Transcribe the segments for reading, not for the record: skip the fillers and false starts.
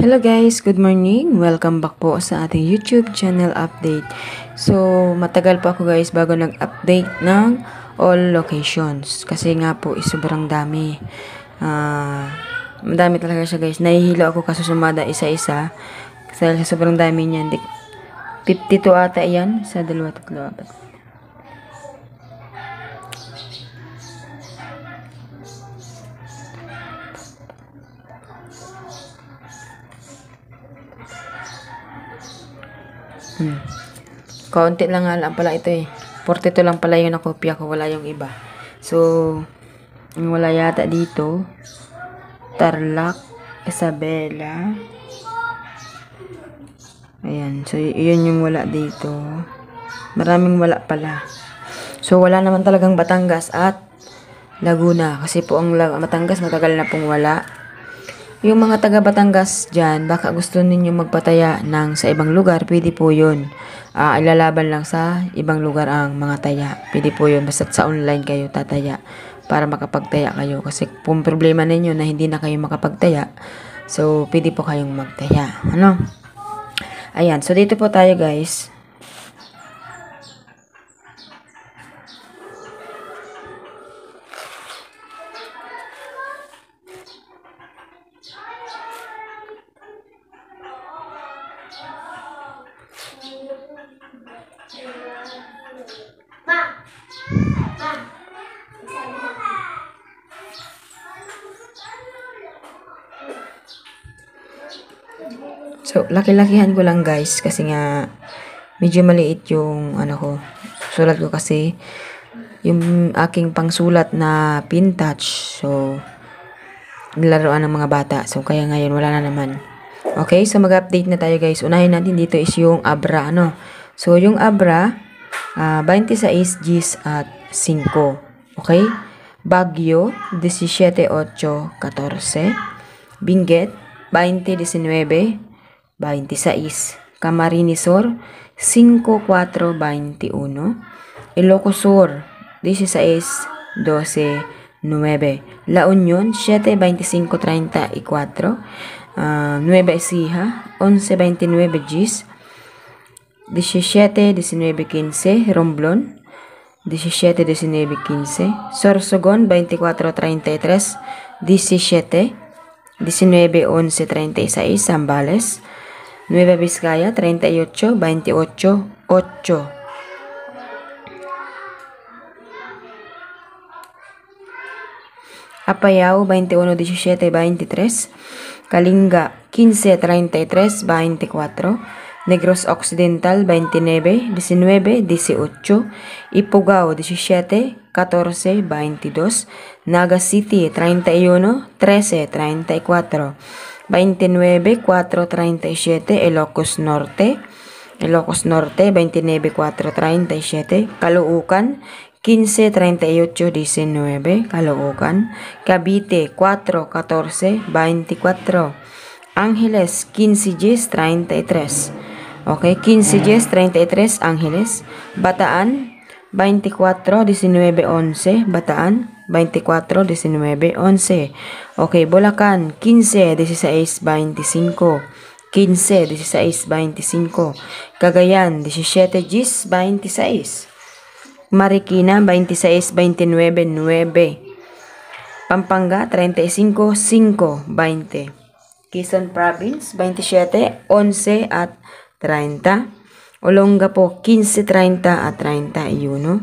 Hello guys, good morning. Welcome back po sa ating YouTube channel update. So, matagal po ako guys bago nag-update ng all locations. Kasi nga po sobrang dami. Madami talaga siya guys. Nahihilo ako kasusumada isa-isa. Kasi sobrang dami niyan. 52 ata yan. Sa 2, 3, 4. Kaunti lang nga lang pala ito eh. 42 lang pala yung nakopya ko. Wala yung iba. So, wala yata dito. Tarlac, Isabela. Ayan. So, yun yung wala dito. Maraming wala pala. So, wala naman talagang Batangas at Laguna. Kasi po ang Batangas matagal na pong wala. Yung mga taga Batangas dyan, baka gusto ninyo magpataya ng sa ibang lugar, pwede po yun. Ilalaban lang sa ibang lugar ang mga taya. Pwede po yun. Basta sa online kayo tataya para makapagtaya kayo. Kasi kung problema ninyo na hindi na kayo makapagtaya, so pwede po kayong magtaya. Ano? Ayan. So dito po tayo guys. So, laki-lakihan ko lang guys kasi nga medyo maliit yung ano ko. Sulat ko kasi yung aking pangsulat na pin touch. So, nilaruan ng mga bata. So, kaya ngayon wala na naman. Okay, so mag-update na tayo guys. Unahin natin dito is yung Abra, ano. So, yung Abra, 26 Gs at 5. Okay? Baguio, 17-8-14. Benguet, 20-19, 26. Camarines Sur, 5-4-21. Ilocos Sur, 16-12-9. La Union, 7-25-34. Nueva Ecija, 11-29 Gs. 17-19-15. Romblon, 17-19-15. Sorsogon, 24-33. 17. 19-11-36. Zambales, Nueva Vizcaya, 38-28-8. Apayao, 21-17-23. Kalinga, 15-33-24. Negros Occidental, 29-19-18. Ifugao, 17-14-22. Naga City, 31-13-34. 29-4-37. Ilocos Norte, 29-4-37. Caloocan, 15-38-19. Caloocan. Cavite, 4-14-24. Angeles, 15-33. Okay, 15-33 Angeles. Bataan, 24-19-11. Bataan, 24-19-11. Okay, Bulacan, 15-16-25. 15-16-25. Cagayan, 17-26. Marikina, 26-29-9. Pampanga, 35-5-20. Quezon Province, 27-11 at 30. Olongapo, 15-30 at 31.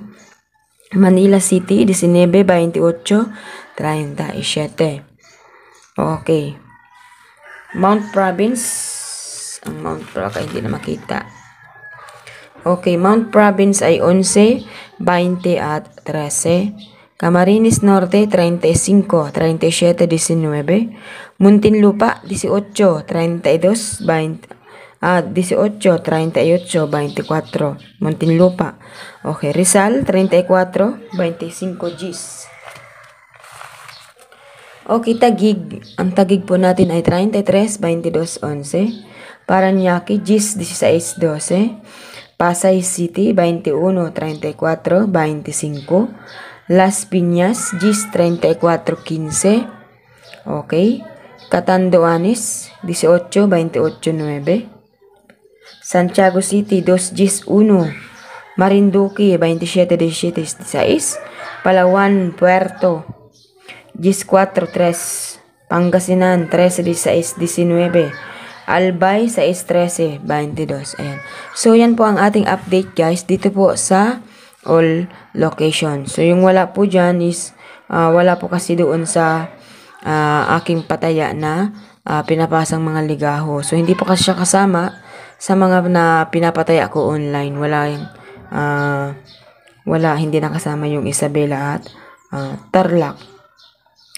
Manila City, 19-28-37. Okay. Mount Province. Ang Mount Province, hindi na makita. Okay, Mount Province ay 11, 20 at 13. Camarines Norte, 35, 37, 19. Muntinlupa, 18, 32, 20. 18, 38, 24. Muntinlupa. Okay, Rizal, 34, 25 Gs. Okay, Taguig. Ang Taguig po natin ay 33, 22, 11. Paranaque, Gs, 16, 12. Pasay City, 21, 34, 25. Las Piñas, Gs, 34, 15. Okay. Catanduanes, 18-28-9. Santiago City, 2-1. Marinduque, 27-17-16. Palawan, Puerto, 14-3. Pangasinan, 13-16-19. Albay, 6-13-22. Ayan. So, yan po ang ating update, guys. Dito po sa all location. So, yung wala po dyan is, wala po kasi doon sa aking pataya na pinapasang mga ligaho. So, hindi po kasi siya kasama sa mga na pinapataya ko online. Wala, hindi nakasama yung Isabela at Tarlac.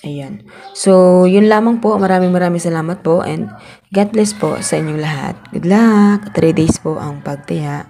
Ayan. So, yun lamang po. Maraming salamat po and God bless po sa inyong lahat. Good luck. 3 days po ang pagtaya.